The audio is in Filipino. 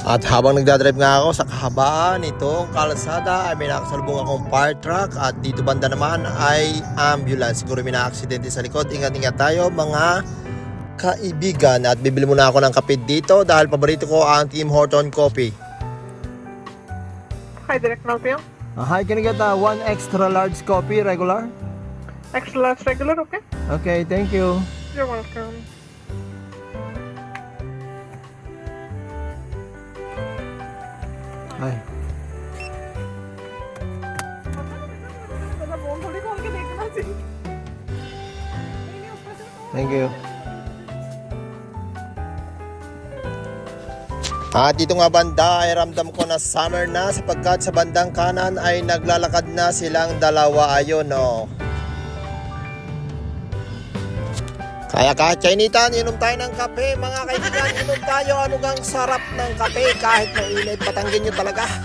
At habang nagdadrive nga ako sa kahabaan nitong kalsada ay may nakasalubong akong fire truck at dito banda naman ay ambulance. Siguro may na-aksidente sa likod. Ingat-ingat tayo mga kaibigan. At bibili muna ako ng kape dito dahil paborito ko ang Tim Horton Coffee. Hi, Direct Malpio. Hi, can I get one extra large coffee, regular? Extra large regular, okay? Okay, thank you. You're welcome. Hi. Thank you. At dito nga banda ay ramdam ko na summer na sapagkat sa bandang kanan ay naglalakad na silang dalawa ayun no. Kaya kahit Chinita, inom tayo ng kape mga kaibigan, inom tayo, ano gang sarap ng kape kahit mainit, patanggin nyo talaga.